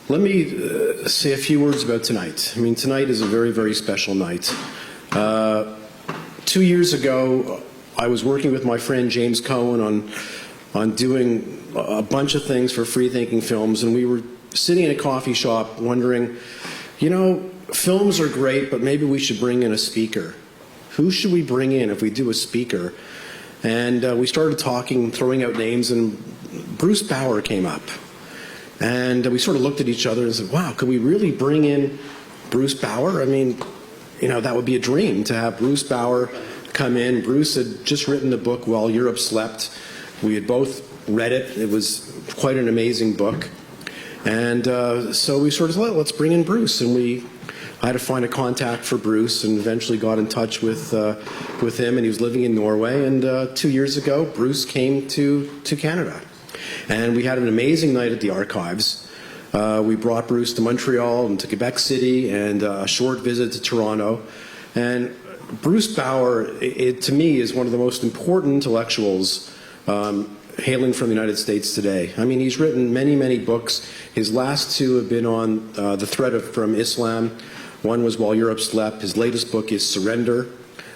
Let me say a few words about tonight. I mean, tonight is a very, very special night. 2 years ago, I was working with my friend James Cohen on doing a bunch of things for Free Thinking Films, and we were sitting in a coffee shop wondering, you know, films are great, but maybe we should bring in a speaker. Who should we bring in if we do a speaker? And we started talking, throwing out names, and Bruce Bawer came up. And we sort of looked at each other and said, wow, could we really bring in Bruce Bawer? I mean, you know, that would be a dream to have Bruce Bawer come in. Bruce had just written the book While Europe Slept. We had both read it. It was quite an amazing book. And so we sort of thought, let's bring in Bruce. And I had to find a contact for Bruce and eventually got in touch with him, and he was living in Norway. And 2 years ago, Bruce came to Canada. And we had an amazing night at the archives. We brought Bruce to Montreal and to Quebec City and a short visit to Toronto. And Bruce Bawer, to me, is one of the most important intellectuals hailing from the United States today. I mean, he's written many, many books. His last two have been on the threat from Islam. One was While Europe Slept. His latest book is Surrender,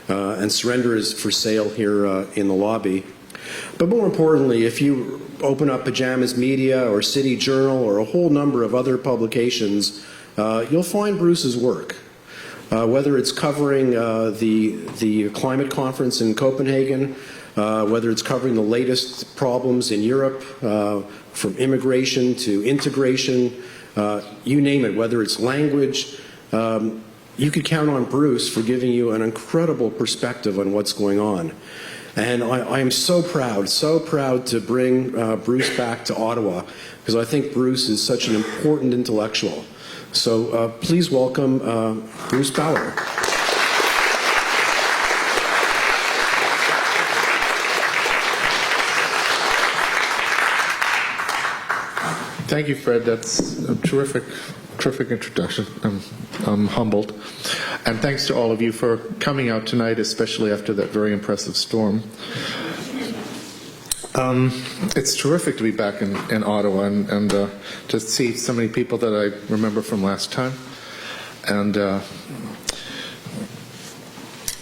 and Surrender is for sale here in the lobby. But more importantly, if you open up Pajamas Media or City Journal or a whole number of other publications, you'll find Bruce's work. Whether it's covering the climate conference in Copenhagen, whether it's covering the latest problems in Europe, from immigration to integration, you name it, whether it's language, you could count on Bruce for giving you an incredible perspective on what's going on. And I am so proud to bring Bruce back to Ottawa, because I think Bruce is such an important intellectual. So please welcome Bruce Bawer. Thank you, Fred. That's a terrific introduction. I'm humbled. And thanks to all of you for coming out tonight, especially after that very impressive storm. It's terrific to be back in Ottawa and to see so many people that I remember from last time. And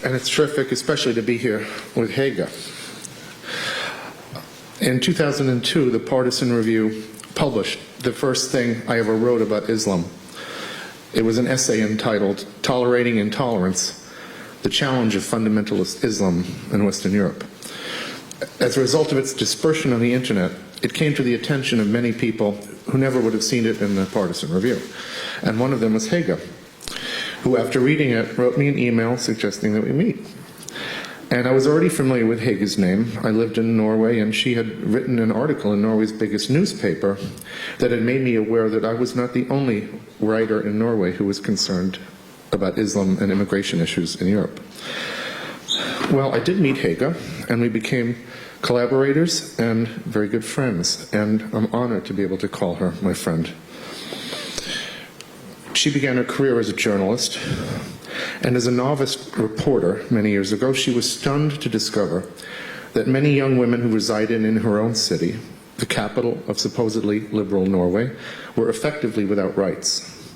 it's terrific, especially to be here with Hege. In 2002, the Partisan Review published the first thing I ever wrote about Islam. It was an essay entitled Tolerating Intolerance, the Challenge of Fundamentalist Islam in Western Europe. As a result of its dispersion on the internet, it came to the attention of many people who never would have seen it in the Partisan Review. And one of them was Hege, who after reading it wrote me an email suggesting that we meet. And I was already familiar with Hege's name. I lived in Norway, and she had written an article in Norway's biggest newspaper that had made me aware that I was not the only writer in Norway who was concerned about Islam and immigration issues in Europe. Well, I did meet Hege, and we became collaborators and very good friends, and I'm honored to be able to call her my friend. She began her career as a journalist, and as a novice reporter many years ago, she was stunned to discover that many young women who resided in her own city, the capital of supposedly liberal Norway, were effectively without rights.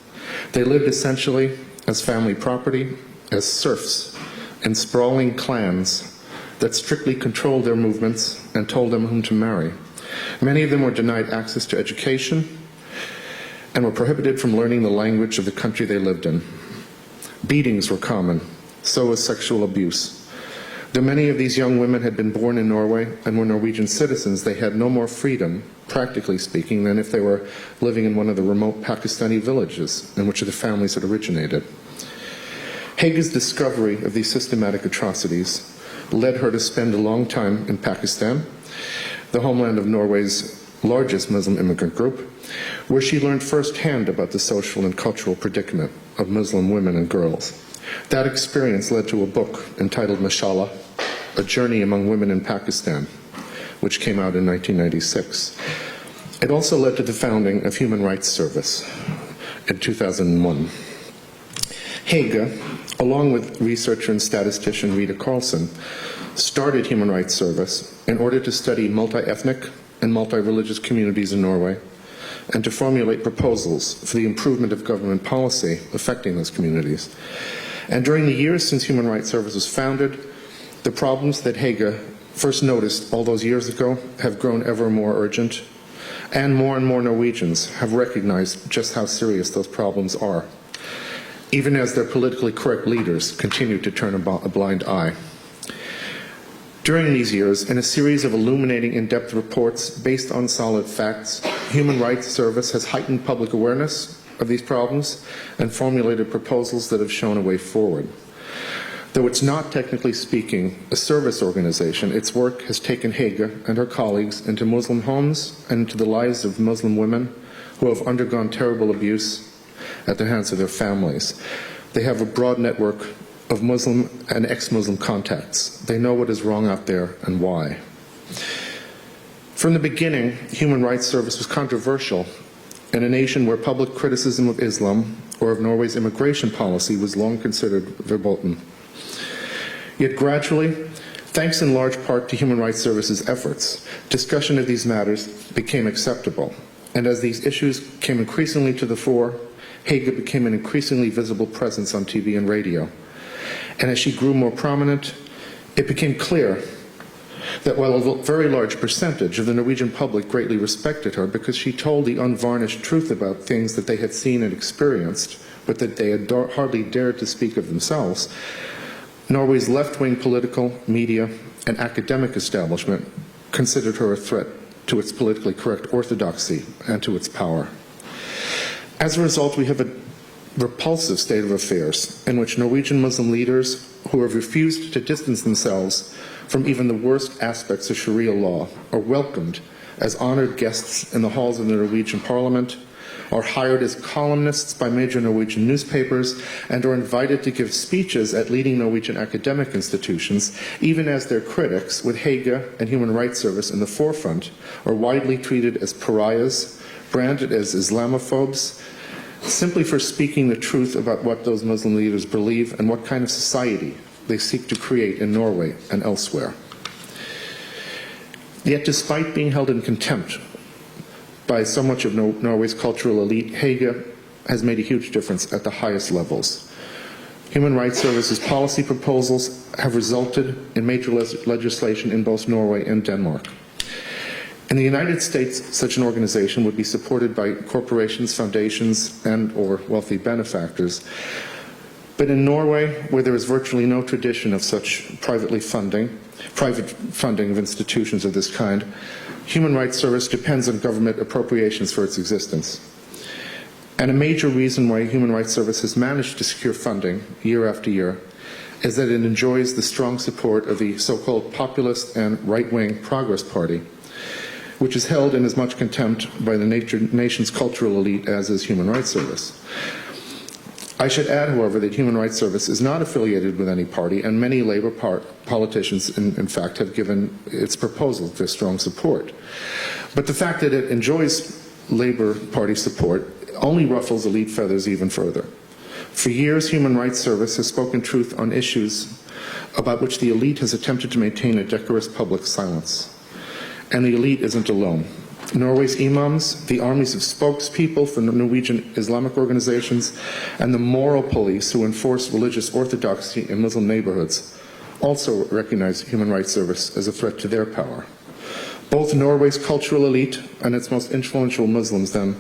They lived essentially as family property, as serfs, in sprawling clans that strictly controlled their movements and told them whom to marry. Many of them were denied access to education and were prohibited from learning the language of the country they lived in. Beatings were common, so was sexual abuse. Though many of these young women had been born in Norway and were Norwegian citizens, they had no more freedom, practically speaking, than if they were living in one of the remote Pakistani villages in which their families had originated. Hege's discovery of these systematic atrocities led her to spend a long time in Pakistan, the homeland of Norway's largest Muslim immigrant group, where she learned firsthand about the social and cultural predicament of Muslim women and girls. That experience led to a book entitled Mashallah, A Journey Among Women in Pakistan, which came out in 1996. It also led to the founding of Human Rights Service in 2001. Hege, along with researcher and statistician Rita Carlson, started Human Rights Service in order to study multi-ethnic and multi-religious communities in Norway, and to formulate proposals for the improvement of government policy affecting those communities. And during the years since Human Rights Service was founded, the problems that Hege first noticed all those years ago have grown ever more urgent, and more Norwegians have recognized just how serious those problems are, even as their politically correct leaders continue to turn a blind eye. During these years, in a series of illuminating in-depth reports based on solid facts, Human Rights Service has heightened public awareness of these problems and formulated proposals that have shown a way forward. Though it's not, technically speaking, a service organization, its work has taken Hege and her colleagues into Muslim homes and into the lives of Muslim women who have undergone terrible abuse at the hands of their families. They have a broad network of Muslim and ex-Muslim contacts. They know what is wrong out there and why. From the beginning, Human Rights Service was controversial in a nation where public criticism of Islam or of Norway's immigration policy was long considered verboten. Yet gradually, thanks in large part to Human Rights Service's efforts, discussion of these matters became acceptable. And as these issues came increasingly to the fore, Hege became an increasingly visible presence on TV and radio. And as she grew more prominent, it became clear that while a very large percentage of the Norwegian public greatly respected her because she told the unvarnished truth about things that they had seen and experienced, but that they had hardly dared to speak of themselves, Norway's left-wing political, media, and academic establishment considered her a threat to its politically correct orthodoxy and to its power. As a result, we have a repulsive state of affairs in which Norwegian Muslim leaders who have refused to distance themselves from even the worst aspects of Sharia law are welcomed as honored guests in the halls of the Norwegian parliament, are hired as columnists by major Norwegian newspapers, and are invited to give speeches at leading Norwegian academic institutions, even as their critics, with Hege and Human Rights Service in the forefront, are widely treated as pariahs, branded as Islamophobes, simply for speaking the truth about what those Muslim leaders believe and what kind of society they seek to create in Norway and elsewhere. Yet despite being held in contempt by so much of Norway's cultural elite, Hege has made a huge difference at the highest levels. Human Rights Service's policy proposals have resulted in major legislation in both Norway and Denmark. In the United States, such an organization would be supported by corporations, foundations, and/or wealthy benefactors. But in Norway, where there is virtually no tradition of such private funding of institutions of this kind, Human Rights Service depends on government appropriations for its existence. And a major reason why Human Rights Service has managed to secure funding year after year is that it enjoys the strong support of the so-called populist and right-wing Progress Party, which is held in as much contempt by the nation's cultural elite as is Human Rights Service. I should add, however, that Human Rights Service is not affiliated with any party, and many Labour politicians, in fact, have given its proposal their strong support. But the fact that it enjoys Labour Party support only ruffles elite feathers even further. For years, Human Rights Service has spoken truth on issues about which the elite has attempted to maintain a decorous public silence. And the elite isn't alone. Norway's imams, the armies of spokespeople for Norwegian Islamic organizations, and the moral police who enforce religious orthodoxy in Muslim neighborhoods also recognize Human Rights Service as a threat to their power. Both Norway's cultural elite and its most influential Muslims, then,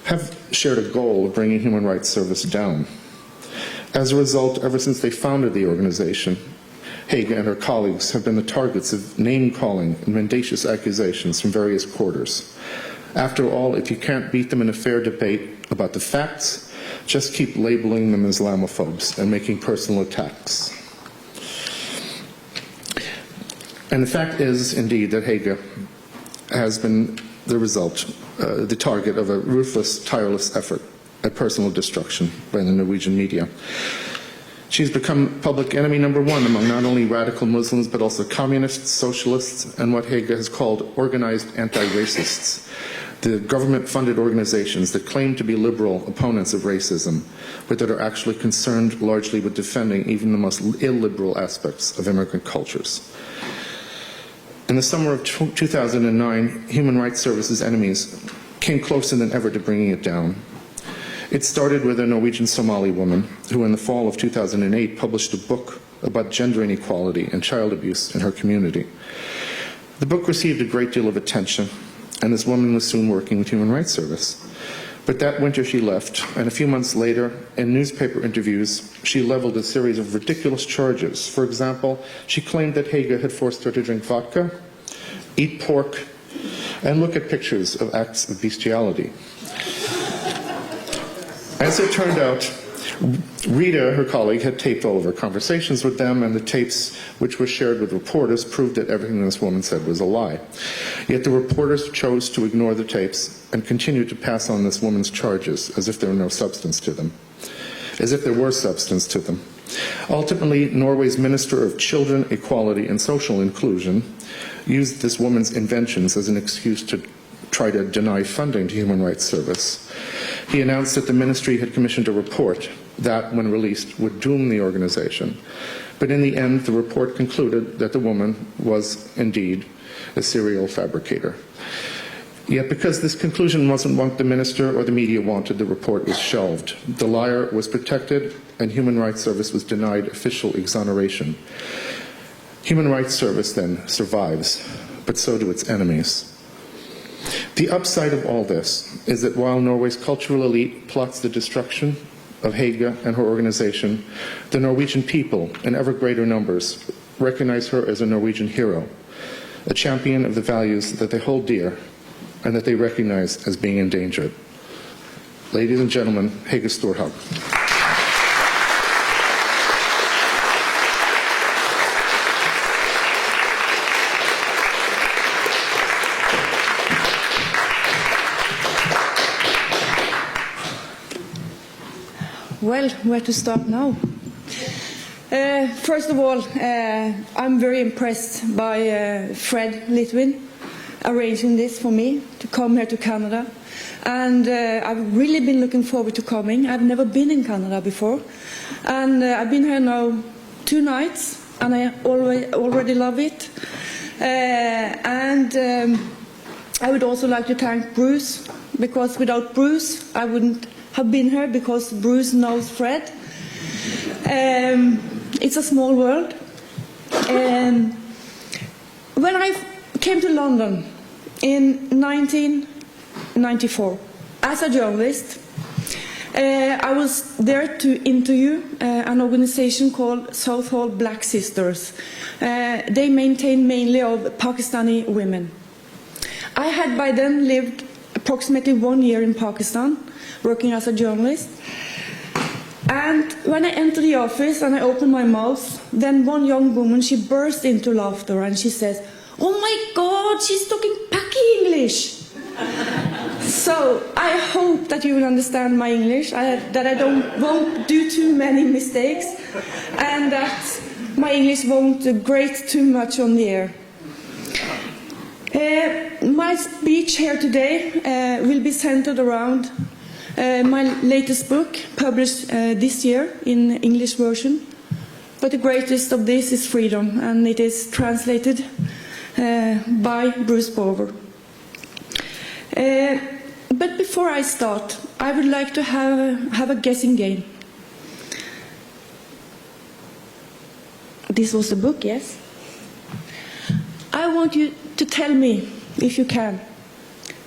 have shared a goal of bringing Human Rights Service down. As a result, ever since they founded the organization, Hege and her colleagues have been the targets of name-calling and mendacious accusations from various quarters. After all, if you can't beat them in a fair debate about the facts, just keep labeling them Islamophobes and making personal attacks. And the fact is, indeed, that Hege has been the result, the target of a ruthless, tireless effort at personal destruction by the Norwegian media. She's become public enemy number one among not only radical Muslims, but also communists, socialists, and what Hege has called organized anti-racists, the government-funded organizations that claim to be liberal opponents of racism, but that are actually concerned largely with defending even the most illiberal aspects of immigrant cultures. In the summer of 2009, Human Rights Service's enemies came closer than ever to bringing it down. It started with a Norwegian Somali woman who in the fall of 2008 published a book about gender inequality and child abuse in her community. The book received a great deal of attention, and this woman was soon working with Human Rights Service. But that winter she left, and a few months later, in newspaper interviews, she leveled a series of ridiculous charges. For example, she claimed that hege had forced her to drink vodka, eat pork, and look at pictures of acts of bestiality. As it turned out, Rita, her colleague, had taped all of her conversations with them, and the tapes, which were shared with reporters, proved that everything this woman said was a lie. Yet the reporters chose to ignore the tapes and continued to pass on this woman's charges as if there were no substance to them, as if there were substance to them. Ultimately, Norway's Minister of Children, Equality and Social Inclusion used this woman's inventions as an excuse to try to deny funding to Human Rights Service. He announced that the ministry had commissioned a report that, when released, would doom the organization. But in the end, the report concluded that the woman was indeed a serial fabricator. Yet because this conclusion wasn't what the minister or the media wanted, the report was shelved. The liar was protected, and Human Rights Service was denied official exoneration. Human Rights Service then survives, but so do its enemies. The upside of all this is that while Norway's cultural elite plots the destruction of Hege and her organization, the Norwegian people, in ever greater numbers, recognize her as a Norwegian hero, a champion of the values that they hold dear and that they recognize as being endangered. Ladies and gentlemen, Hege Storhaug. Well, where to start now? First of all, I'm very impressed by Fred Litwin arranging this for me to come here to Canada. And I've really been looking forward to coming. I've never been in Canada before. And I've been here now 2 nights, and I already love it. I would also like to thank Bruce, because without Bruce, I wouldn't have been here, because Bruce knows Fred. It's a small world. When I came to London in 1994 as a journalist, I was there to interview an organization called Southall Black Sisters. They maintain mainly of Pakistani women. I had by then lived approximately 1 year in Pakistan, working as a journalist. And when I entered the office and I opened my mouth, then one young woman, she burst into laughter and she says, "Oh my God, she's talking Paki English." So I hope that you will understand my English, that I won't do too many mistakes, and that my English won't grate too much on the air. My speech here today will be centered around my latest book, published this year in English version. But the greatest of this is Freedom, and it is translated by Bruce Bawer. But before I start, I would like to have a guessing game. This was the book, yes? I want you to tell me, if you can,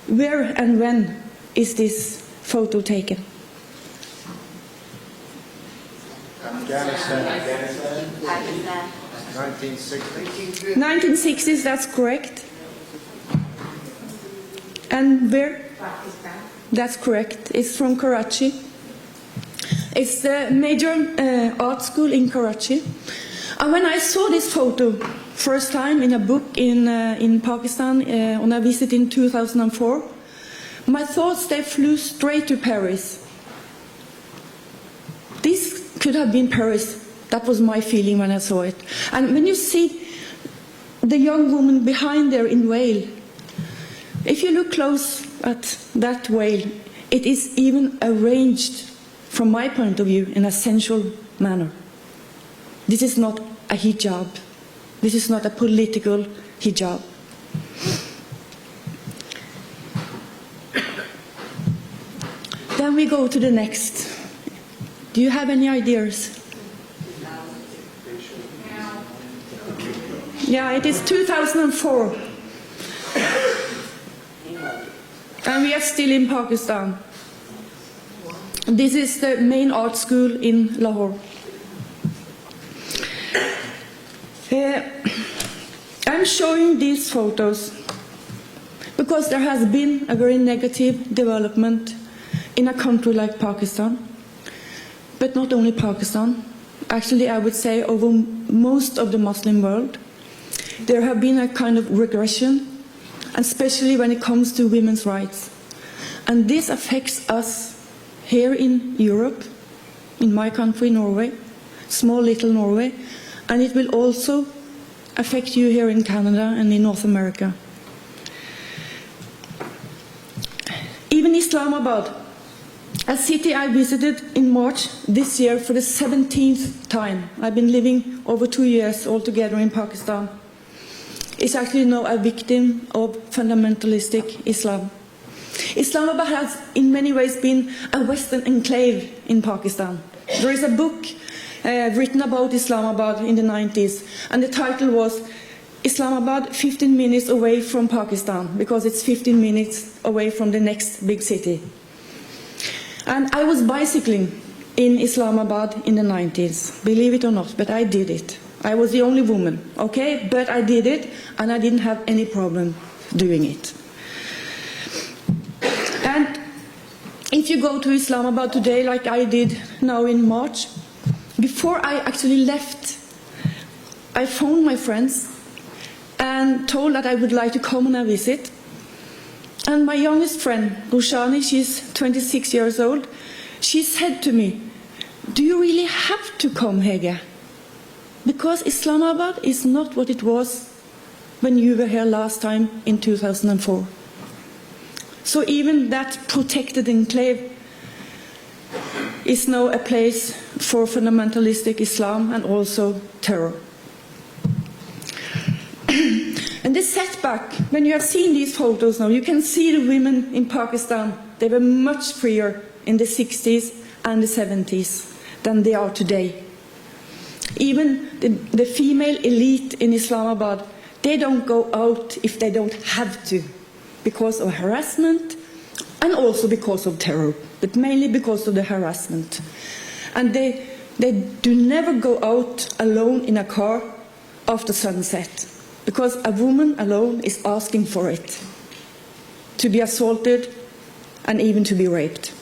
where and when is this photo taken? Afghanistan. 1960. 1960s, that's correct. And where? Pakistan. That's correct. It's from Karachi. It's the major art school in Karachi. And when I saw this photo first time in a book in Pakistan on a visit in 2004, my thoughts, they flew straight to Paris. This could have been Paris. That was my feeling when I saw it. And when you see the young woman behind there in Wales, if you look close at that Wales, it is even arranged, from my point of view, in a sensual manner. This is not a hijab. This is not a political hijab. we go to the next? Do you have any ideas? Yeah, it is 2004. And we are still in Pakistan. This is the main art school in Lahore. I'm showing these photos because there has been a very negative development in a country like Pakistan. But not only Pakistan, actually I would say over most of the Muslim world. There have been a kind of regression, especially when it comes to women's rights. And this affects us here in Europe, in my country, Norway, small little Norway, and it will also affect you here in Canada and in North America. Even Islamabad, a city I visited in March this year for the 17th time. I've been living over 2 years altogether in Pakistan. Is actually now a victim of fundamentalistic Islam. Islamabad has in many ways been a Western enclave in Pakistan. There is a book written about Islamabad in the 90s, and the title was Islamabad 15 minutes away from Pakistan, because it's 15 minutes away from the next big city. And I was bicycling in Islamabad in the 90s, believe it or not, but I did it. I was the only woman, okay, but I did it, and I didn't have any problem doing it. And if you go to Islamabad today, like I did now in March, before I actually left, I phoned my friends and told that I would like to come on a visit. And my youngest friend, Rushani, she's 26 years old, she said to me, "Do you really have to come, Hege? Because Islamabad is not what it was when you were here last time in 2004. So even that protected enclave is now a place for fundamentalistic Islam and also terror." And this setback, when you have seen these photos now, you can see the women in Pakistan, they were much freer in the 60s and the 70s than they are today. Even the female elite in Islamabad, they don't go out if they don't have to, because of harassment and also because of terror, but mainly because of the harassment. And they do never go out alone in a car after sunset, because a woman alone is asking for it, to be assaulted and even to be raped.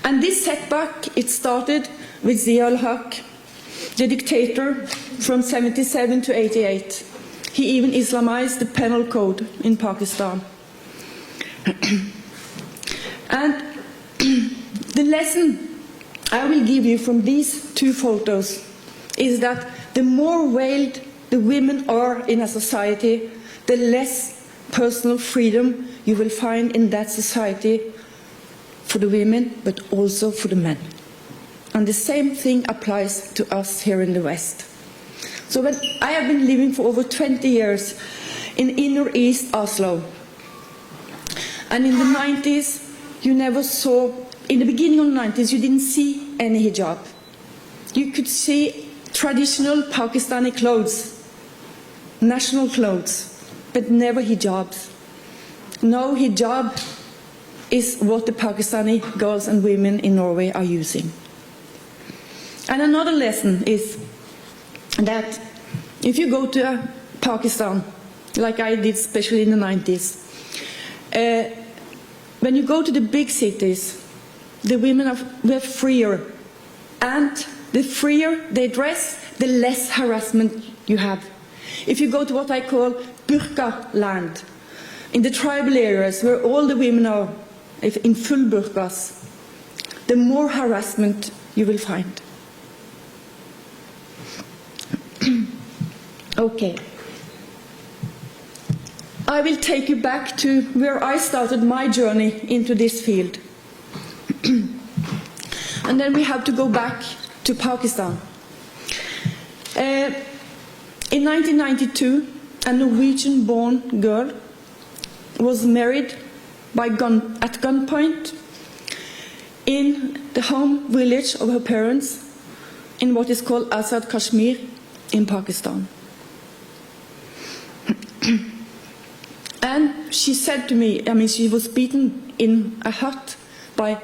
And this setback, it started with Zia al-Haq, the dictator from 77 to 88. He even Islamized the penal code in Pakistan. And the lesson I will give you from these two photos is that the more veiled the women are in a society, the less personal freedom you will find in that society for the women, but also for the men. And the same thing applies to us here in the West. So when I have been living for over 20 years in inner East Oslo, and in the 90s, you never saw, in the beginning of the 90s, you didn't see any hijab. You could see traditional Pakistani clothes, national clothes, but never hijabs. Now hijab is what the Pakistani girls and women in Norway are using. And another lesson is that if you go to Pakistan, like I did especially in the 90s, when you go to the big cities, the women are freer. And the freer they dress, the less harassment you have. If you go to what I call burqa land, in the tribal areas where all the women are in full burqas, the more harassment you will find. Okay. I will take you back to where I started my journey into this field. And then we have to go back to Pakistan. In 1992, a Norwegian-born girl was married at gunpoint in the home village of her parents in what is called Azad Kashmir in Pakistan. And she said to me, she was beaten in a hut by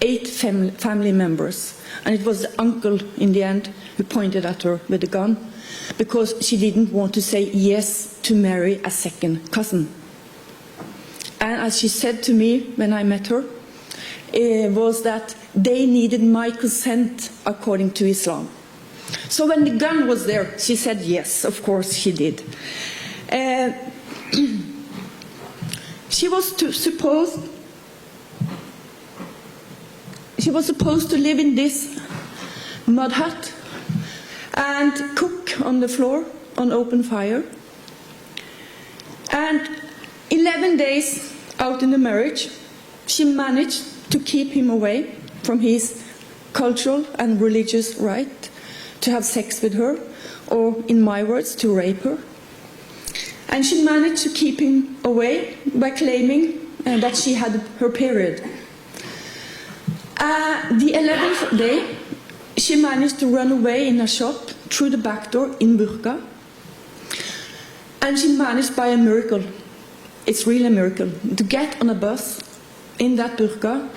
8 family members. And it was the uncle in the end who pointed at her with a gun because she didn't want to say yes to marry a second cousin. And as she said to me when I met her, was that they needed my consent according to Islam. So when the gun was there, she said yes, of course she did. She was supposed to live in this mud hut and cook on the floor on open fire. And 11 days out in the marriage, she managed to keep him away from his cultural and religious right to have sex with her, or in my words, to rape her. And she managed to keep him away by claiming that she had her period. The 11th day, she managed to run away in a shop through the back door in burqa. And she managed by a miracle, it's really a miracle, to get on a bus in that burqa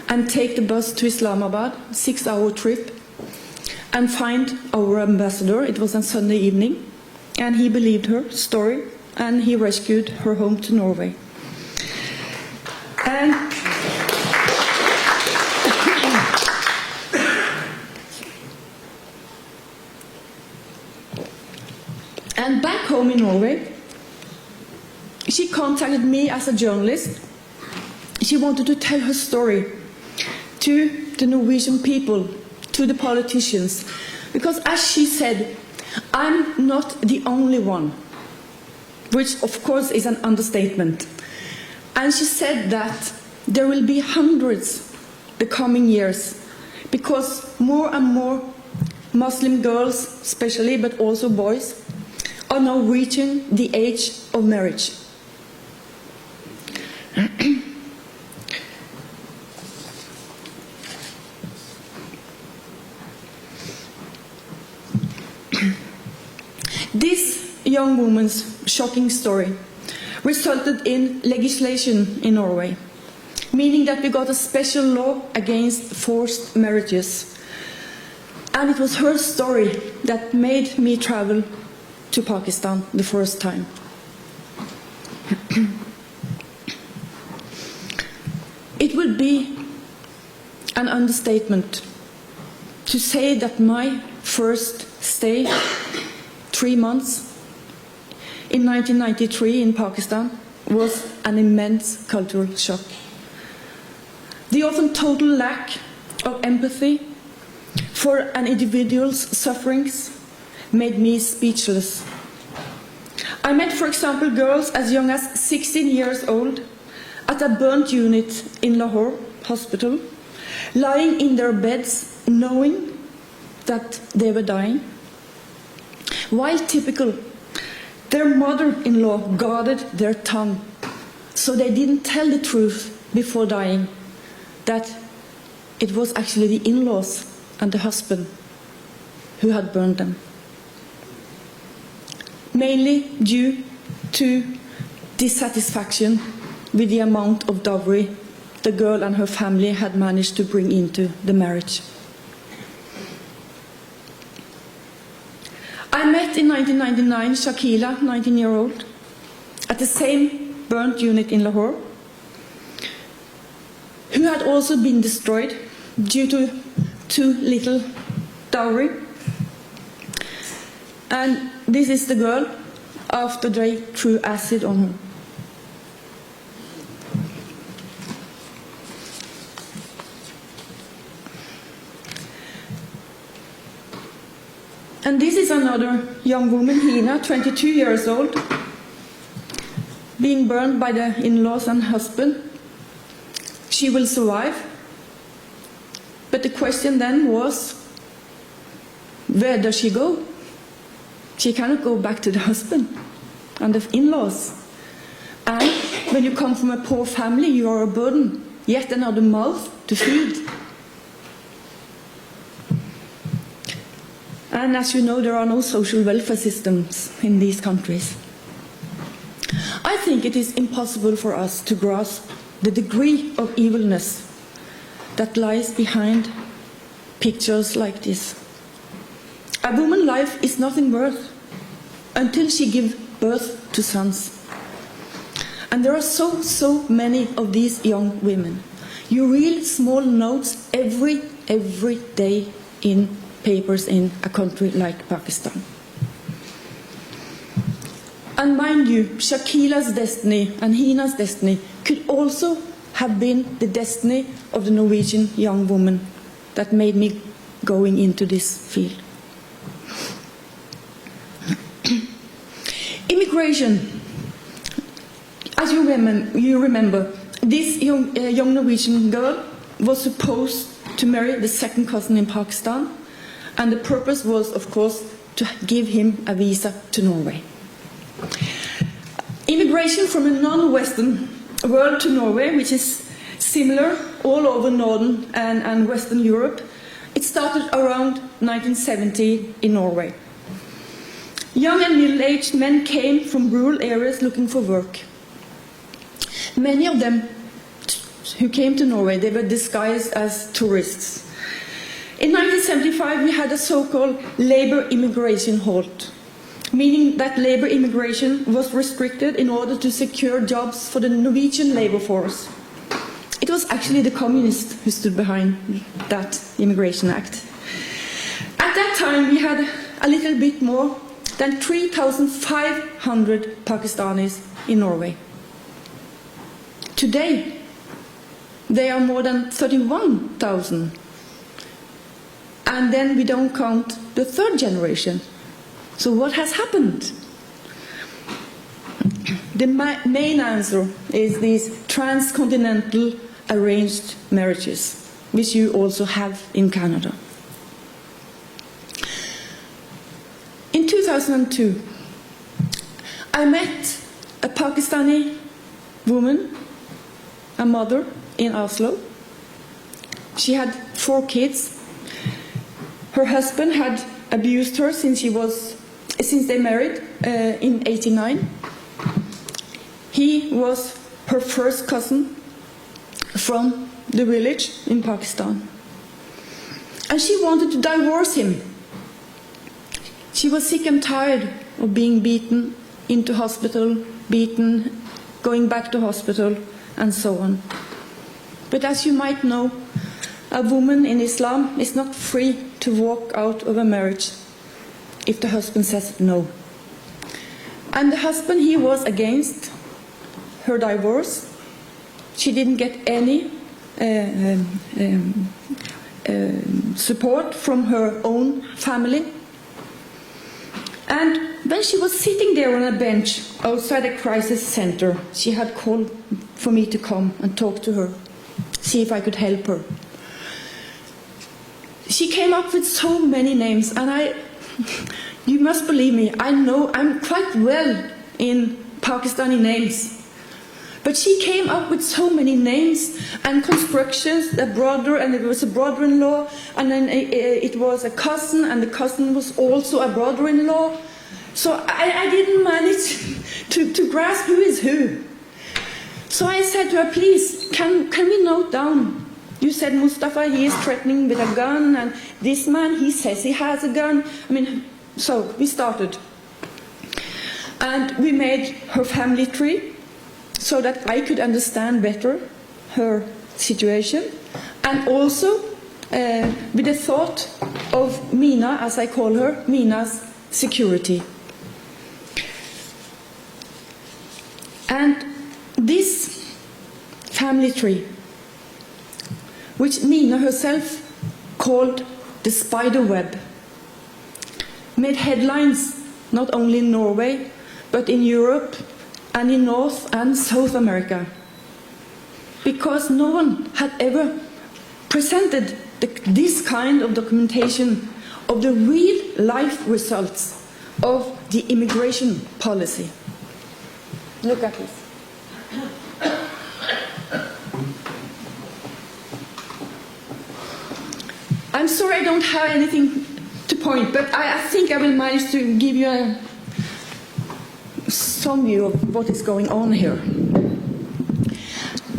and take the bus to Islamabad, 6-hour trip, and find our ambassador. It was on Sunday evening, and he believed her story, and he rescued her home to Norway. And back home in Norway, she contacted me as a journalist. She wanted to tell her story to the Norwegian people, to the politicians, because as she said, I'm not the only one, which of course is an understatement. And she said that there will be hundreds the coming years, because more and more Muslim girls, especially, but also boys, are now reaching the age of marriage. This young woman's shocking story resulted in legislation in Norway, meaning that we got a special law against forced marriages. And it was her story that made me travel to Pakistan the first time. It would be an understatement to say that my first stay, 3 months, in 1993 in Pakistan, was an immense cultural shock. The often total lack of empathy for an individual's sufferings made me speechless. I met, for example, girls as young as 16 years old at a burnt unit in Lahore hospital, lying in their beds knowing that they were dying. While typical, their mother-in-law guarded their tongue, so they didn't tell the truth before dying, that it was actually the in-laws and the husband who had burned them. Mainly due to dissatisfaction with the amount of dowry the girl and her family had managed to bring into the marriage. I met in 1999 Shakila, 19-year-old, at the same burnt unit in Lahore, who had also been destroyed due to too little dowry. And this is the girl after they threw acid on her. And this is another young woman, Hina, 22 years old, being burned by the in-laws and husband. She will survive. But the question then was, where does she go? She cannot go back to the husband and the in-laws. And when you come from a poor family, you are a burden, yet another mouth to feed. And as you know, there are no social welfare systems in these countries. I think it is impossible for us to grasp the degree of evilness that lies behind pictures like this. A woman's life is nothing worth until she gives birth to sons. And there are so many of these young women. You read small notes every day in papers in a country like Pakistan. And mind you, Shakila's destiny and Hina's destiny could also have been the destiny of the Norwegian young woman that made me going into this field. Immigration. As you remember, this young Norwegian girl was supposed to marry the second cousin in Pakistan, and the purpose was, of course, to give him a visa to Norway. Immigration from a non-Western world to Norway, which is similar all over Northern and Western Europe, it started around 1970 in Norway. Young and middle-aged men came from rural areas looking for work. Many of them who came to Norway, they were disguised as tourists. In 1975, we had a so-called labor immigration halt, meaning that labor immigration was restricted in order to secure jobs for the Norwegian labor force. It was actually the communists who stood behind that Immigration Act. At that time, we had a little bit more than 3,500 Pakistanis in Norway. Today, there are more than 31,000. And then we don't count the third generation. So what has happened? The main answer is these transcontinental arranged marriages, which you also have in Canada. In 2002, I met a Pakistani woman, a mother in Oslo. She had 4 kids. Her husband had abused her since they married in '89. He was her first cousin from the village in Pakistan. And she wanted to divorce him. She was sick and tired of being beaten into hospital, beaten, going back to hospital, and so on. But as you might know, a woman in Islam is not free to walk out of a marriage if the husband says no. And the husband, he was against her divorce. She didn't get any support from her own family. And when she was sitting there on a bench outside a crisis center, she had called for me to come and talk to her, see if I could help her. She came up with so many names, and you must believe me, I'm quite well in Pakistani names. But she came up with so many names and constructions, a brother, and it was a brother-in-law, and then it was a cousin, and the cousin was also a brother-in-law. So I didn't manage to grasp who is who. So I said to her, please, can we note down? You said Mustafa, he is threatening with a gun, and this man, he says he has a gun. So we started. And we made her family tree so that I could understand better her situation, and also with the thought of Mina, as I call her, Mina's security. And this family tree, which Mina herself called the spider web, made headlines not only in Norway, but in Europe and in North and South America, because no one had ever presented this kind of documentation of the real life results of the immigration policy. Look at this. I'm sorry I don't have anything to point, but I think I will manage to give you some view of what is going on here.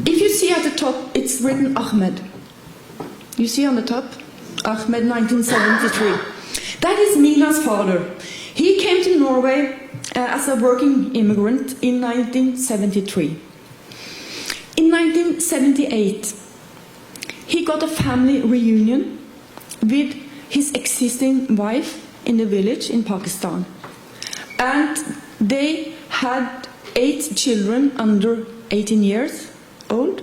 If you see at the top, it's written Ahmed. You see on the top? Ahmed, 1973. That is Mina's father. He came to Norway as a working immigrant in 1973. In 1978, he got a family reunion with his existing wife in the village in Pakistan. And they had 8 children under 18 years old.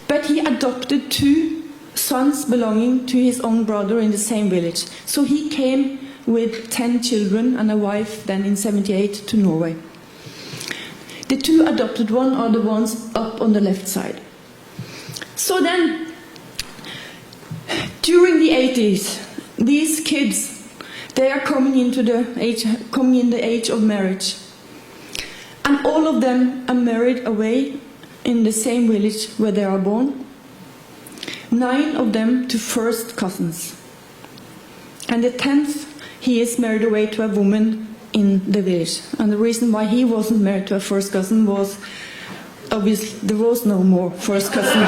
But he adopted 2 sons belonging to his own brother in the same village. So he came with 10 children and a wife then in 78 to Norway. The 2 adopted ones are the ones up on the left side. So then, during the 80s, these kids, they are coming in the age of marriage. And all of them are married away in the same village where they are born. 9 of them to first cousins. And the 10th, he is married away to a woman in the village. And the reason why he wasn't married to a first cousin was, obviously, there was no more first cousin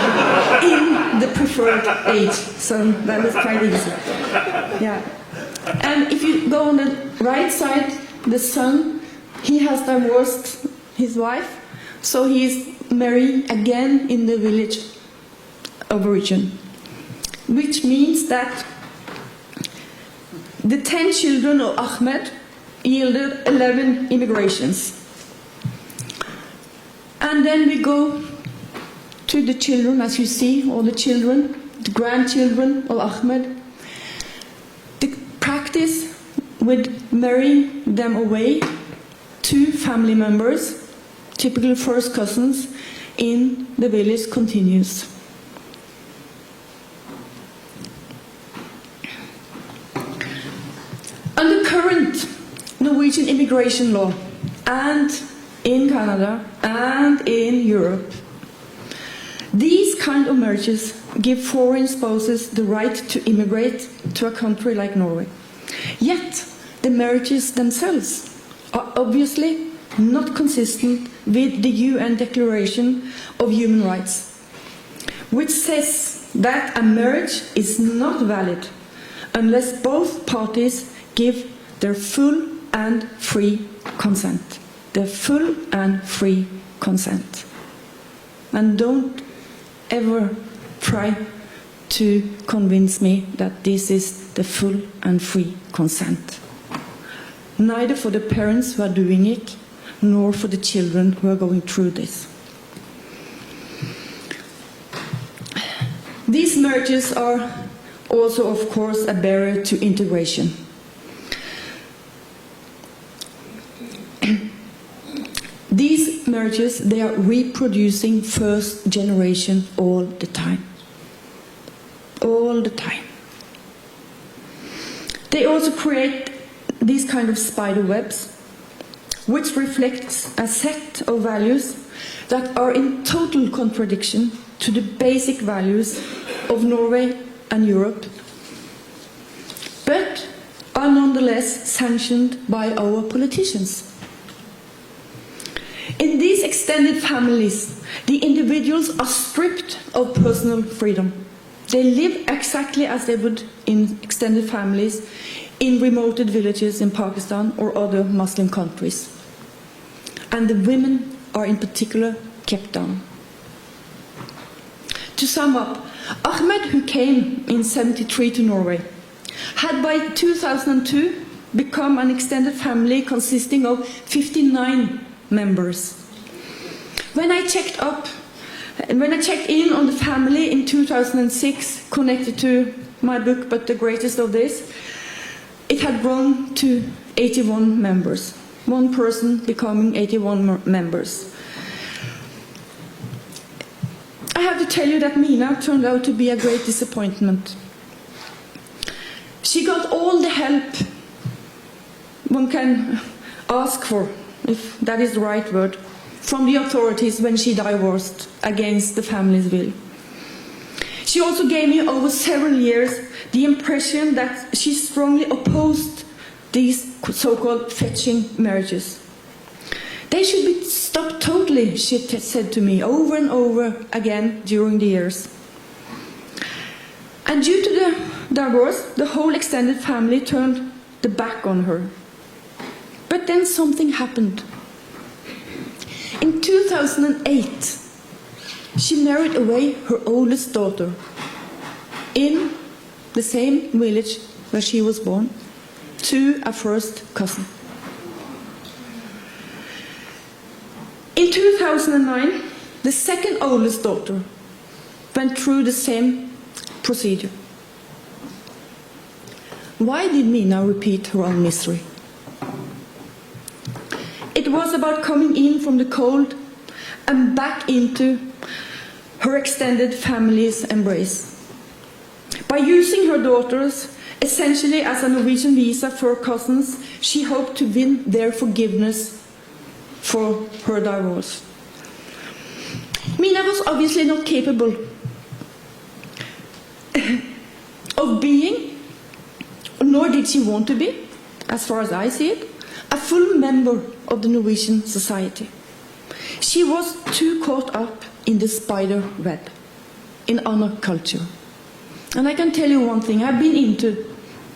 in the preferred age. So that was quite easy. Yeah. And if you go on the right side, the son, he has divorced his wife, so he is married again in the village of origin. Which means that the 10 children of Ahmed yielded 11 immigrations. And then we go to the children, as you see, all the children, the grandchildren of Ahmed. The practice with marrying them away to family members, typical first cousins, in the village continues. Under current Norwegian immigration law, and in Canada, and in Europe, these kind of marriages give foreign spouses the right to immigrate to a country like Norway. Yet, the marriages themselves are obviously not consistent with the UN Declaration of Human Rights, which says that a marriage is not valid unless both parties give their full and free consent. Their full and free consent. And don't ever try to convince me that this is the full and free consent. Neither for the parents who are doing it, nor for the children who are going through this. These marriages are also, of course, a barrier to integration. These marriages, they are reproducing first generation all the time. All the time. They also create these kind of spider webs, which reflects a set of values that are in total contradiction to the basic values of Norway and Europe, but are nonetheless sanctioned by our politicians. In these extended families, the individuals are stripped of personal freedom. They live exactly as they would in extended families in remote villages in Pakistan or other Muslim countries. And the women are in particular kept down. To sum up, Ahmed, who came in 1973 to Norway, had by 2002 become an extended family consisting of 59 members. When I checked in on the family in 2006, connected to my book, But the Greatest of This, it had grown to 81 members. One person becoming 81 members. I have to tell you that Mina turned out to be a great disappointment. She got all the help one can ask for, if that is the right word, from the authorities when she divorced against the family's will. She also gave me over several years the impression that she strongly opposed these so-called fetching marriages. They should be stopped totally, she said to me over and over again during the years. And due to the divorce, the whole extended family turned the back on her. But then something happened. In 2008, she married away her oldest daughter in the same village where she was born to a first cousin. In 2009, the second oldest daughter went through the same procedure. Why did Mina repeat her own misery? It was about coming in from the cold and back into her extended family's embrace. By using her daughters essentially as a Norwegian visa for her cousins, she hoped to win their forgiveness for her divorce. Mina was obviously not capable of being, nor did she want to be, as far as I see it, a full member of the Norwegian society. She was too caught up in the spider web, in honor culture. And I can tell you one thing, I've been into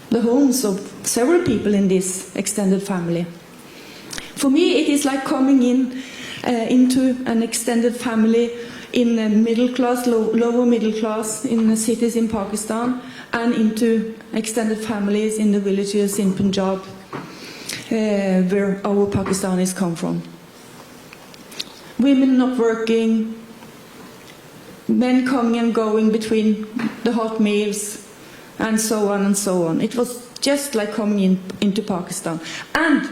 the homes of several people in this extended family. For me, it is like coming in into an extended family in a middle class, lower middle class, in the cities in Pakistan, and into extended families in the villages in Punjab, where our Pakistanis come from. Women not working, men coming and going between the hot meals, and so on and so on. It was just like coming into Pakistan. And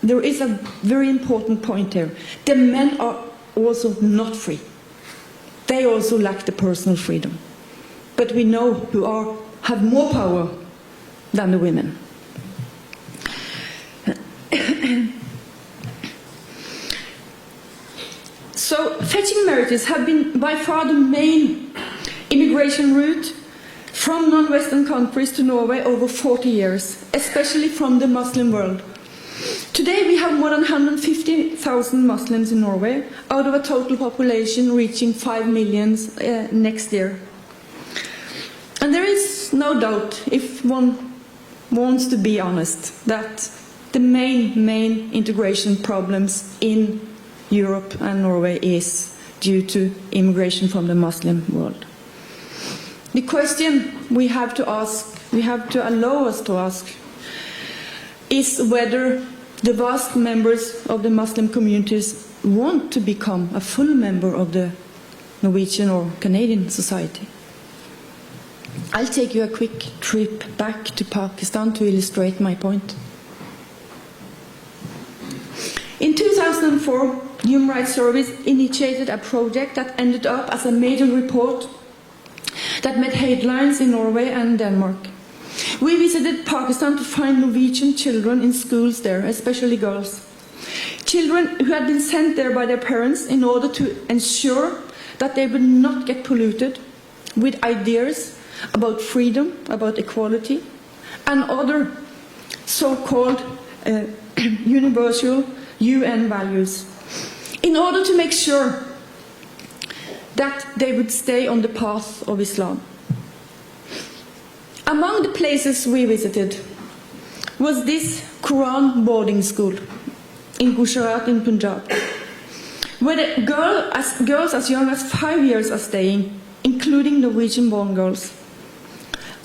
there is a very important point here. The men are also not free. They also lack the personal freedom. But we know who have more power than the women. So fetching marriages have been by far the main immigration route from non-Western countries to Norway over 40 years, especially from the Muslim world. Today we have more than 150,000 Muslims in Norway, out of a total population reaching 5 million next year. And there is no doubt, if one wants to be honest, that the main integration problems in Europe and Norway is due to immigration from the Muslim world. The question we have to ask, we have to allow us to ask, is whether the vast members of the Muslim communities want to become a full member of the Norwegian or Canadian society. I'll take you a quick trip back to Pakistan to illustrate my point. In 2004, Human Rights Service initiated a project that ended up as a major report that made headlines in Norway and Denmark. We visited Pakistan to find Norwegian children in schools there, especially girls. Children who had been sent there by their parents in order to ensure that they would not get polluted with ideas about freedom, about equality, and other so-called universal UN values, in order to make sure that they would stay on the path of Islam. Among the places we visited was this Quran boarding school in Gujarat in Punjab, where the girls as young as 5 years are staying, including Norwegian-born girls.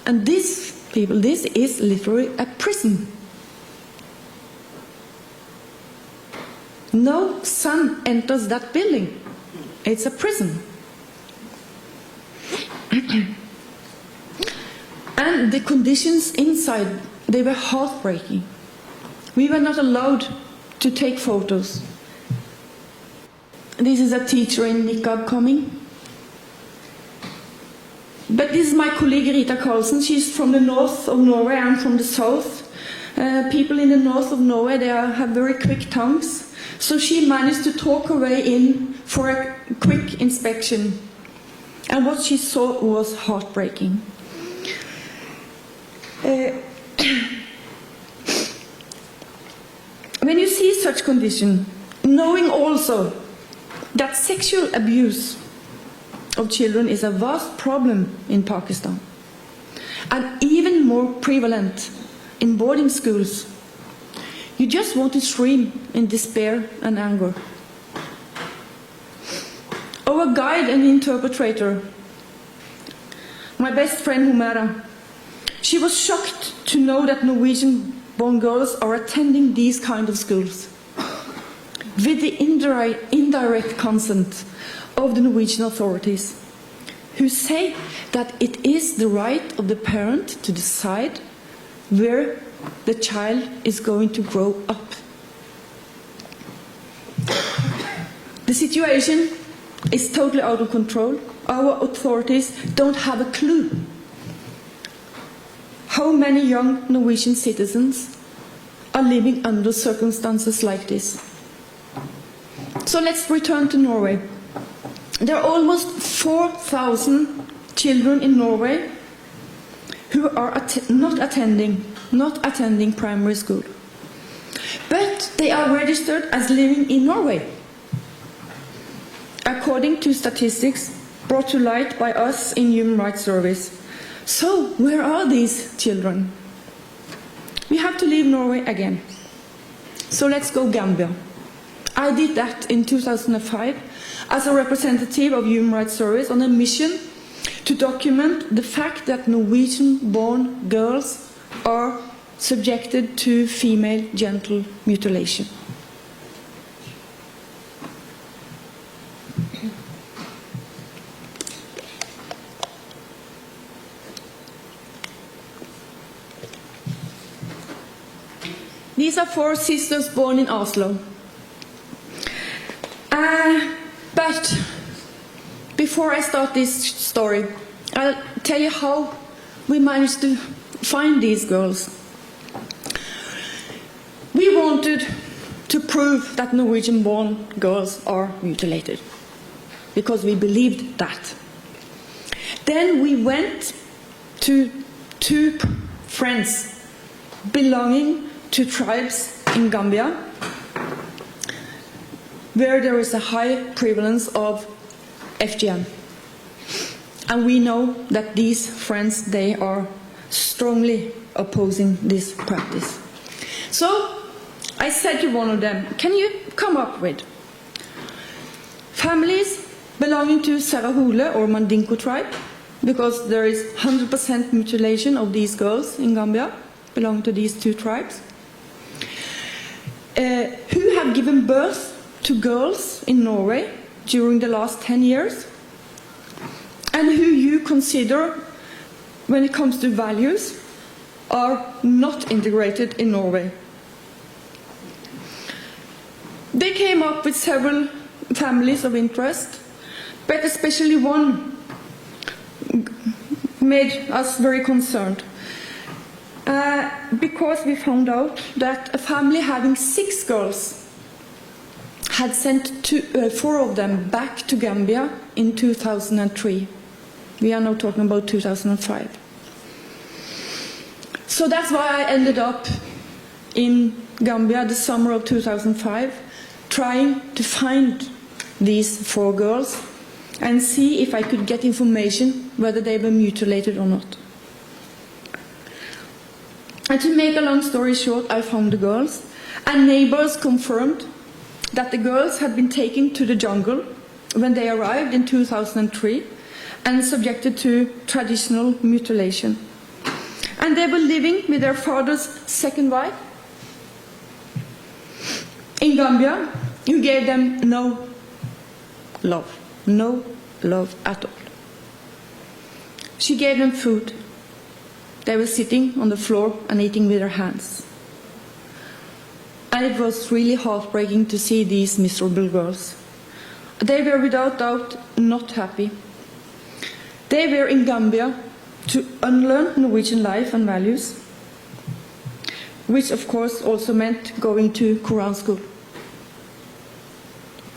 And this is literally a prison. No son enters that building. It's a prison. And the conditions inside, they were heartbreaking. We were not allowed to take photos. This is a teacher in niqab coming. But this is my colleague Rita Karlsen. She's from the north of Norway and from the south. People in the north of Norway, they have very quick tongues. So she managed to talk her way in for a quick inspection. And what she saw was heartbreaking. When you see such condition, knowing also that sexual abuse of children is a vast problem in Pakistan, and even more prevalent in boarding schools, you just want to scream in despair and anger. Our guide and interpreter, my best friend Humera, she was shocked to know that Norwegian-born girls are attending these kind of schools with the indirect consent of the Norwegian authorities, who say that it is the right of the parent to decide where the child is going to grow up. The situation is totally out of control. Our authorities don't have a clue how many young Norwegian citizens are living under circumstances like this. So let's return to Norway. There are almost 4,000 children in Norway who are not attending primary school. But they are registered as living in Norway, according to statistics brought to light by us in Human Rights Service. So, where are these children? We have to leave Norway again. So let's go Gambia. I did that in 2005 as a representative of Human Rights Service on a mission to document the fact that Norwegian-born girls are subjected to female genital mutilation. These are 4 sisters born in Oslo. But before I start this story, I'll tell you how we managed to find these girls. We wanted to prove that Norwegian-born girls are mutilated, because we believed that. Then we went to 2 friends belonging to tribes in Gambia, where there is a high prevalence of FGM. And we know that these friends, they are strongly opposing this practice. So I said to one of them, can you come up with families belonging to Serahule or Mandinko tribe, because there is 100% mutilation of these girls in Gambia belonging to these 2 tribes, who have given birth to girls in Norway during the last 10 years, and who you consider, when it comes to values, are not integrated in Norway. They came up with several families of interest, but especially one made us very concerned. Because we found out that a family having 6 girls had sent 4 of them back to Gambia in 2003. We are now talking about 2005. So that's why I ended up in Gambia the summer of 2005, trying to find these 4 girls and see if I could get information whether they were mutilated or not. And to make a long story short, I found the girls, and neighbors confirmed that the girls had been taken to the jungle when they arrived in 2003 and subjected to traditional mutilation. And they were living with their father's second wife in Gambia, who gave them no love at all. She gave them food. They were sitting on the floor and eating with their hands. And it was really heartbreaking to see these miserable girls. They were without doubt not happy. They were in Gambia to unlearn Norwegian life and values, which of course also meant going to Quran school.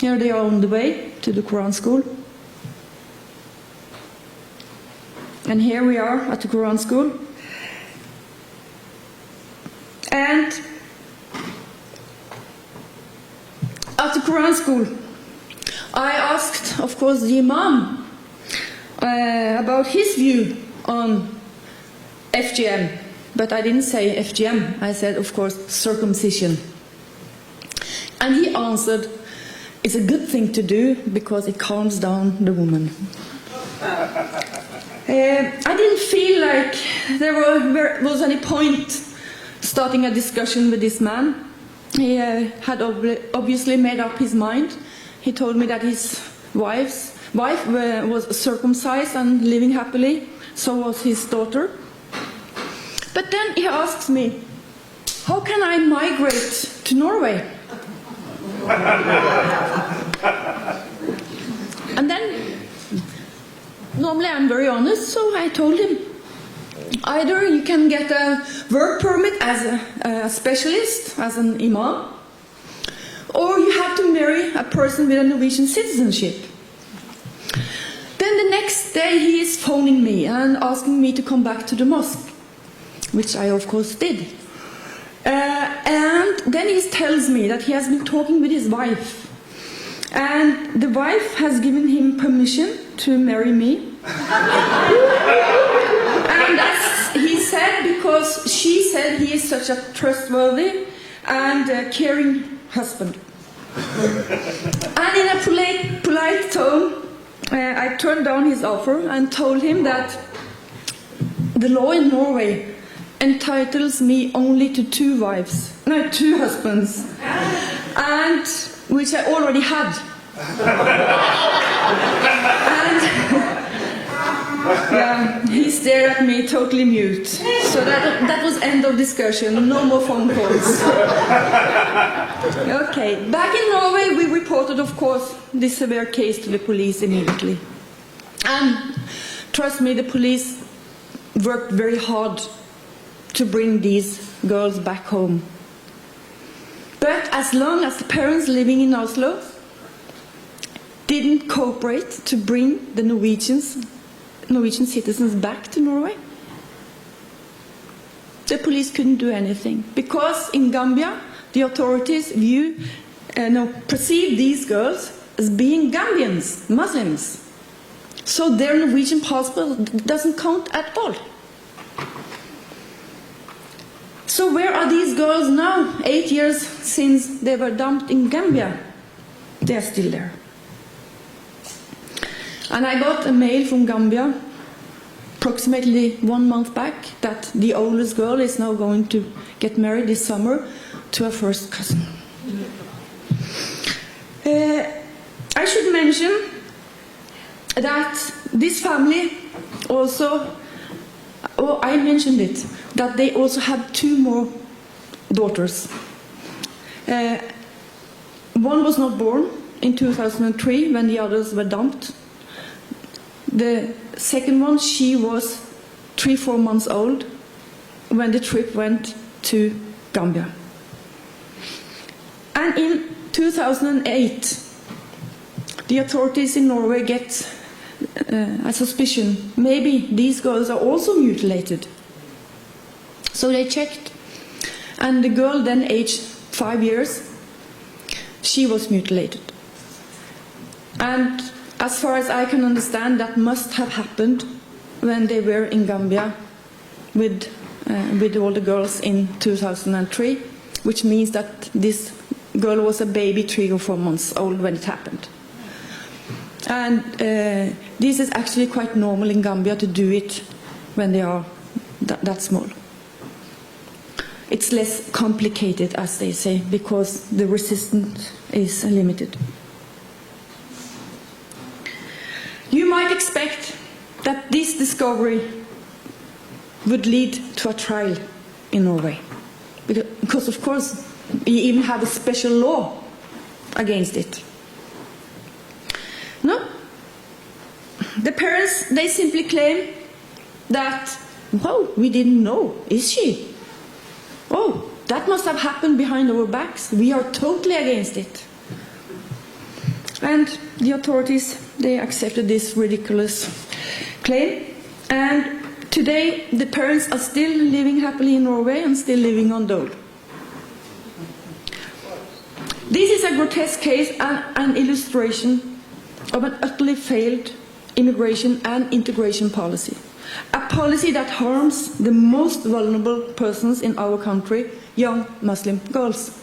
Here they are on the way to the Quran school. And here we are at the Quran school. And at the Quran school, I asked, of course, the Imam about his view on FGM. But I didn't say FGM, I said, of course, circumcision. And he answered, it's a good thing to do because it calms down the woman. I didn't feel like there was any point starting a discussion with this man. He had obviously made up his mind. He told me that his wife was circumcised and living happily, so was his daughter. But then he asks me, how can I migrate to Norway? And then, normally I'm very honest, so I told him, either you can get a work permit as a specialist, as an imam, or you have to marry a person with a Norwegian citizenship. Then the next day he is phoning me and asking me to come back to the mosque, which I of course did. And then he tells me that he has been talking with his wife, and the wife has given him permission to marry me. And as he said, because she said he is such a trustworthy and caring husband. And in a polite tone, I turned down his offer and told him that the law in Norway entitles me only to two husbands, and which I already had. And yeah, he stared at me totally mute. So that was end of discussion. No more phone calls. Okay, back in Norway we reported, of course, this severe case to the police immediately. And trust me, the police worked very hard to bring these girls back home. But as long as the parents living in Oslo didn't cooperate to bring the Norwegian citizens back to Norway, the police couldn't do anything. Because in Gambia, the authorities perceive these girls as being Gambians, Muslims. So their Norwegian passport doesn't count at all. So where are these girls now, 8 years since they were dumped in Gambia? They are still there. And I got a mail from Gambia approximately 1 month back that the oldest girl is now going to get married this summer to a first cousin. I should mention that this family also, I mentioned it, that they also have two more daughters. One was not born in 2003 when the others were dumped. The second one, she was 3-4 months old when the trip went to Gambia. And in 2008, the authorities in Norway get a suspicion. Maybe these girls are also mutilated. So they checked. And the girl then aged 5 years, she was mutilated. And as far as I can understand, that must have happened when they were in Gambia with all the girls in 2003, which means that this girl was a baby 3 or 4 months old when it happened. And this is actually quite normal in Gambia to do it when they are that small. It's less complicated, as they say, because the resistance is limited. You might expect that this discovery would lead to a trial in Norway. Because of course, we even have a special law against it. No. The parents, they simply claim that, wow, we didn't know, is she? Oh, that must have happened behind our backs. We are totally against it. And the authorities, they accepted this ridiculous claim. And today, the parents are still living happily in Norway and still living on dole. This is a grotesque case and an illustration of an utterly failed immigration and integration policy. A policy that harms the most vulnerable persons in our country, young Muslim girls,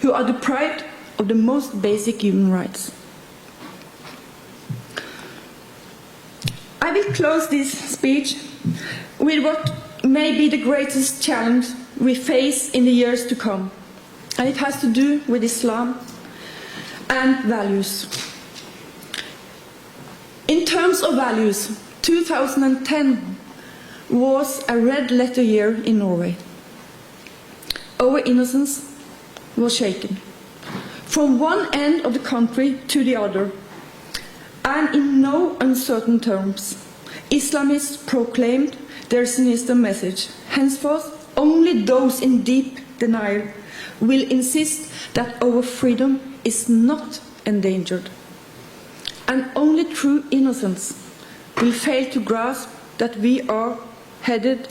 who are deprived of the most basic human rights. I will close this speech with what may be the greatest challenge we face in the years to come, and it has to do with Islam and values. In terms of values, 2010 was a red letter year in Norway. Our innocence was shaken. From one end of the country to the other, and in no uncertain terms, Islamists proclaimed their sinister message. Henceforth, only those in deep denial will insist that our freedom is not endangered. And only true innocence will fail to grasp that we are headed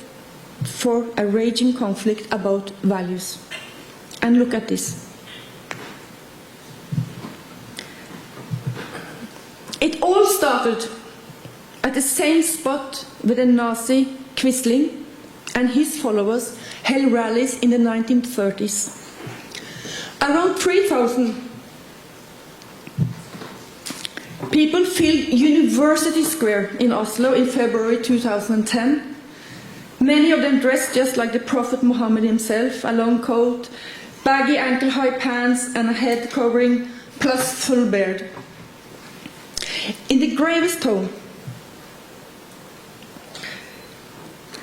for a raging conflict about values. And look at this. It all started at the same spot with the Nazi Quisling and his followers held rallies in the 1930s. Around 3,000 people filled University Square in Oslo in February 2010. Many of them dressed just like the Prophet Muhammad himself, a long coat, baggy ankle-high pants and a head covering plus full beard. In the gravest tone,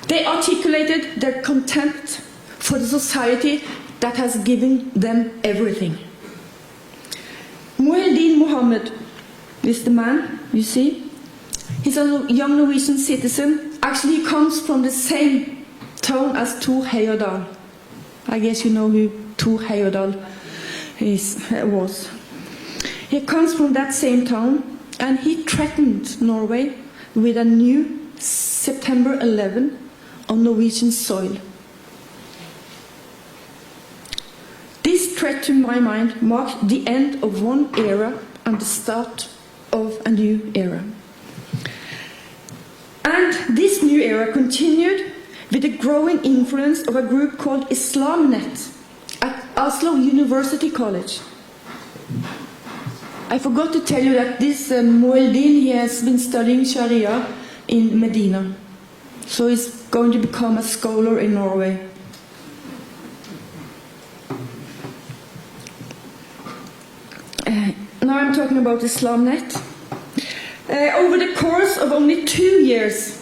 they articulated their contempt for the society that has given them everything. Muheddin Mohammed is the man, you see. He's a young Norwegian citizen. Actually, he comes from the same town as Thor Heyerdahl. I guess you know who Thor Heyerdahl was. He comes from that same town, and he threatened Norway with a new September 11 on Norwegian soil. This threat, to my mind, marked the end of one era and the start of a new era. And this new era continued with the growing influence of a group called IslamNet at Oslo University College. I forgot to tell you that this Muheddin, he has been studying Sharia in Medina. So he's going to become a scholar in Norway. Now I'm talking about IslamNet. Over the course of only 2 years,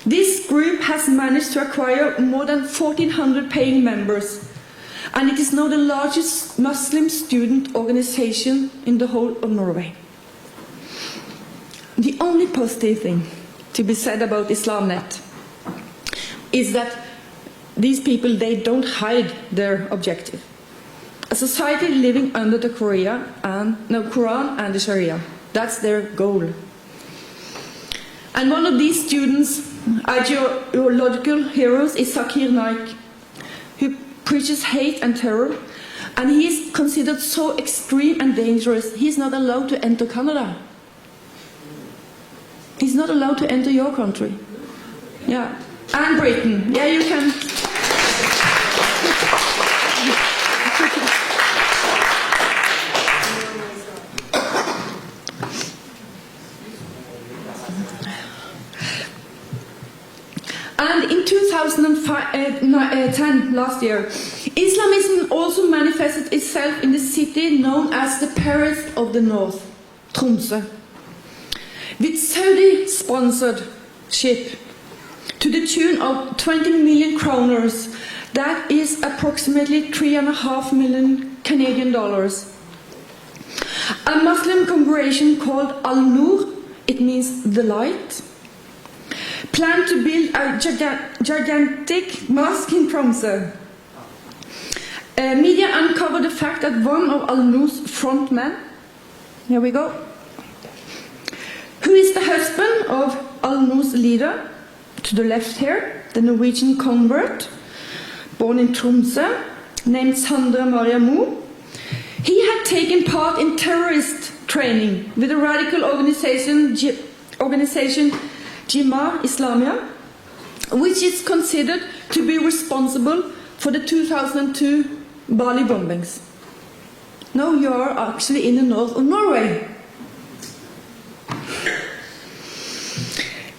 this group has managed to acquire more than 1,400 paying members, and it is now the largest Muslim student organization in the whole of Norway. The only positive thing to be said about IslamNet is that these people, they don't hide their objective. A society living under the Quran and the Sharia. That's their goal. And one of these students' ideological heroes is Zakir Naik, who preaches hate and terror, and he is considered so extreme and dangerous, he's not allowed to enter Canada. He's not allowed to enter your country. Yeah. And Britain. Yeah, you can. And in 2010, last year, Islamism also manifested itself in the city known as the Paris of the North, Tromsø, with Saudi-sponsored ship to the tune of 20 million kroners. That is approximately 3.5 million Canadian dollars. A Muslim congregation called Al-Nur, it means the light, planned to build a gigantic mosque in Tromsø. Media uncovered the fact that one of Al-Nur's frontmen, here we go, who is the husband of Al-Noor's leader, to the left here, the Norwegian convert, born in Tromsø, named Sandra Maria Mo. He had taken part in terrorist training with the radical organization Jemaah Islamiyah, which is considered to be responsible for the 2002 Bali bombings. Now you are actually in the north of Norway.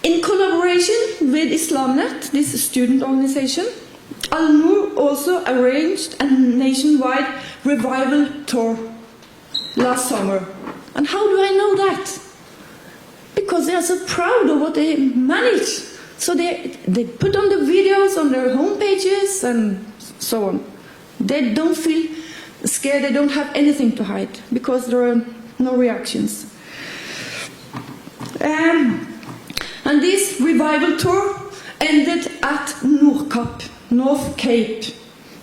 In collaboration with Islamnet, this student organization, Al-Noor also arranged a nationwide revival tour last summer. And how do I know that? Because they are so proud of what they managed. So they put on the videos on their homepages and so on. They don't feel scared, they don't have anything to hide, because there are no reactions. And this revival tour ended at Nordkapp, North Cape,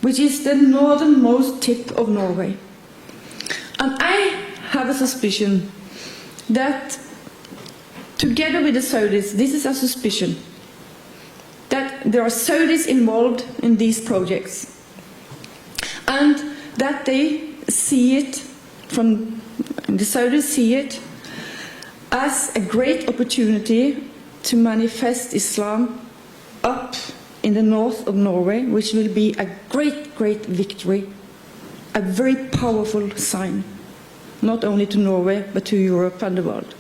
which is the northernmost tip of Norway. And I have a suspicion that, together with the Saudis, this is a suspicion, that there are Saudis involved in these projects, and that they see it, the Saudis see it as a great opportunity to manifest Islam up in the north of Norway, which will be a great, great victory, a very powerful sign, not only to Norway, but to Europe and the world.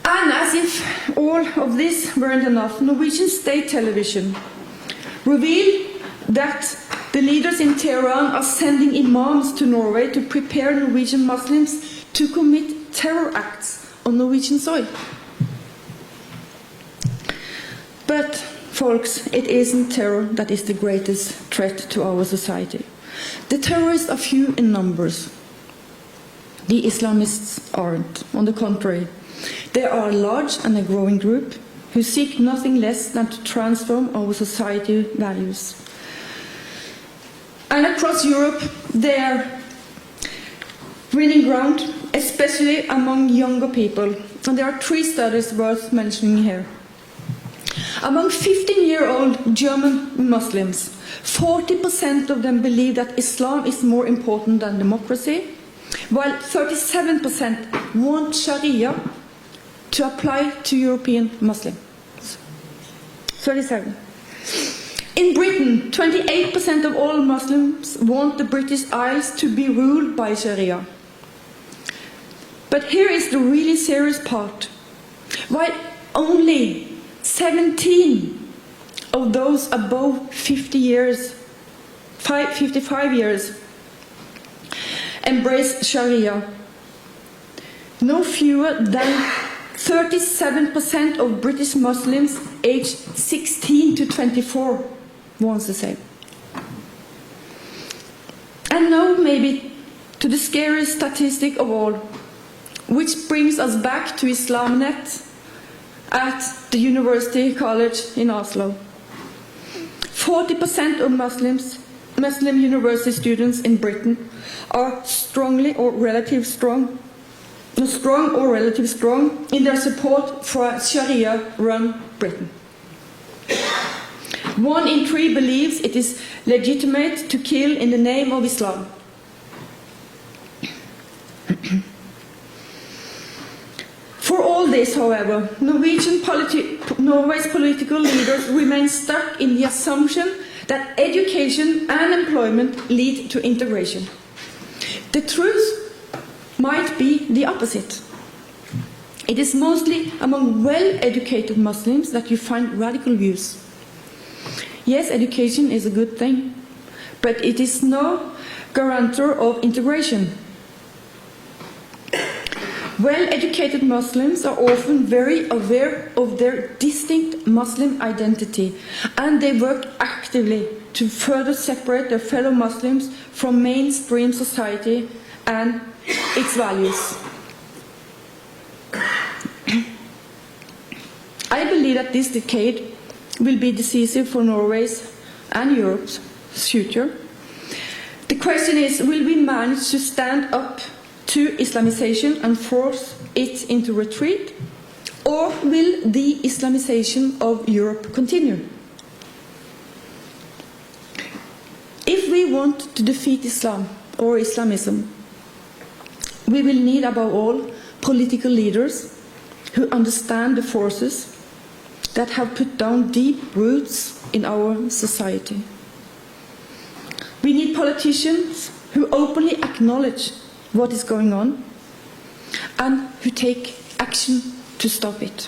And as if all of this weren't enough, Norwegian state television revealed that the leaders in Tehran are sending imams to Norway to prepare Norwegian Muslims to commit terror acts on Norwegian soil. But, folks, it isn't terror that is the greatest threat to our society. The terrorists are few in numbers. The Islamists aren't. On the contrary, they are a large and a growing group who seek nothing less than to transform our society values. And across Europe, they are winning ground, especially among younger people. And there are 3 studies worth mentioning here. Among 15-year-old German Muslims, 40% of them believe that Islam is more important than democracy, while 37% want Sharia to apply to European Muslims. 37. In Britain, 28% of all Muslims want the British Isles to be ruled by Sharia. But here is the really serious part. While only 17 of those above 55 years embrace Sharia, no fewer than 37% of British Muslims aged 16 to 24 wants the same. And now maybe to the scariest statistic of all, which brings us back to Islamnet at the University College in Oslo. 40% of Muslim university students in Britain are strong or relatively strong in their support for a Sharia-run Britain. 1 in 3 believes it is legitimate to kill in the name of Islam. For all this, however, Norway's political leaders remain stuck in the assumption that education and employment lead to integration. The truth might be the opposite. It is mostly among well-educated Muslims that you find radical views. Yes, education is a good thing, but it is no guarantor of integration. Well-educated Muslims are often very aware of their distinct Muslim identity, and they work actively to further separate their fellow Muslims from mainstream society and its values. I believe that this decade will be decisive for Norway's and Europe's future. The question is, will we manage to stand up to Islamization and force it into retreat? Or will the Islamization of Europe continue? If we want to defeat Islam or Islamism, we will need above all political leaders who understand the forces that have put down deep roots in our society. We need politicians who openly acknowledge what is going on and who take action to stop it.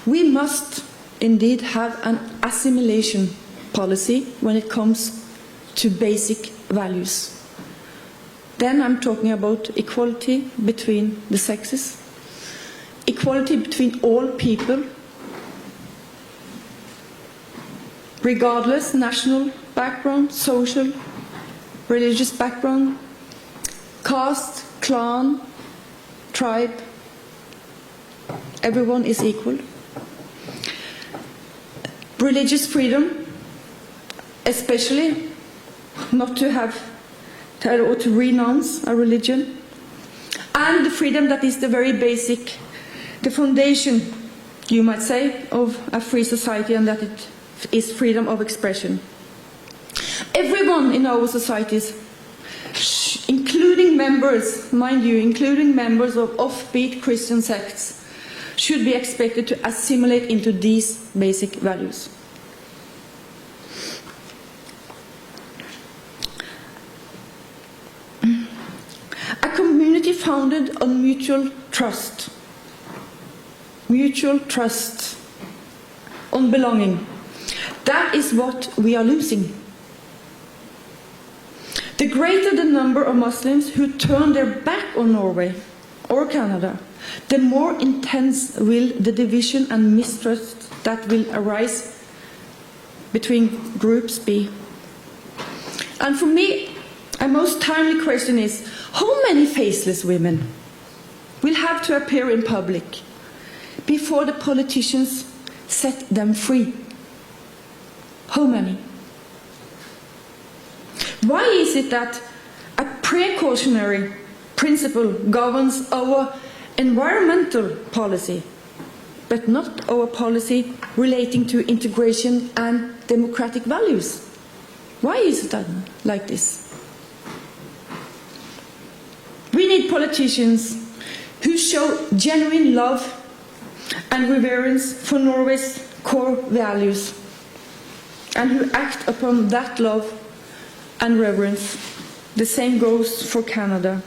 We must indeed have an assimilation policy when it comes to basic values. Then I'm talking about equality between the sexes, equality between all people, regardless national background, social, religious background, caste, clan, tribe. Everyone is equal. Religious freedom, especially not to have or to renounce a religion, and the freedom that is the very basic, the foundation, you might say, of a free society, and that it is freedom of expression. Everyone in our societies, including members, mind you, including members of offbeat Christian sects, should be expected to assimilate into these basic values. A community founded on mutual trust, on belonging. That is what we are losing. The greater the number of Muslims who turn their back on Norway or Canada, the more intense will the division and mistrust that will arise between groups be. And for me, a most timely question is, how many faceless women will have to appear in public before the politicians set them free? How many? Why is it that a precautionary principle governs our environmental policy, but not our policy relating to integration and democratic values? Why is it done like this? We need politicians who show genuine love and reverence for Norway's core values, and who act upon that love and reverence. The same goes for Canada.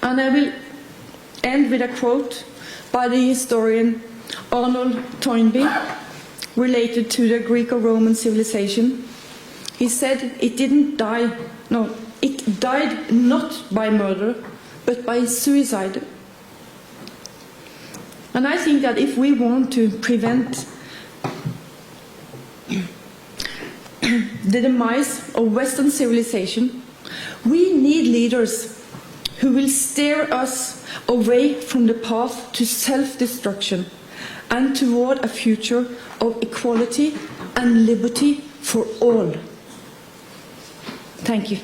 And I will end with a quote by the historian Arnold Toynbee related to the Greco-Roman civilization. He said it died not by murder, but by suicide. And I think that if we want to prevent the demise of Western civilization, we need leaders who will steer us away from the path to self-destruction and toward a future of equality and liberty for all. Thank you.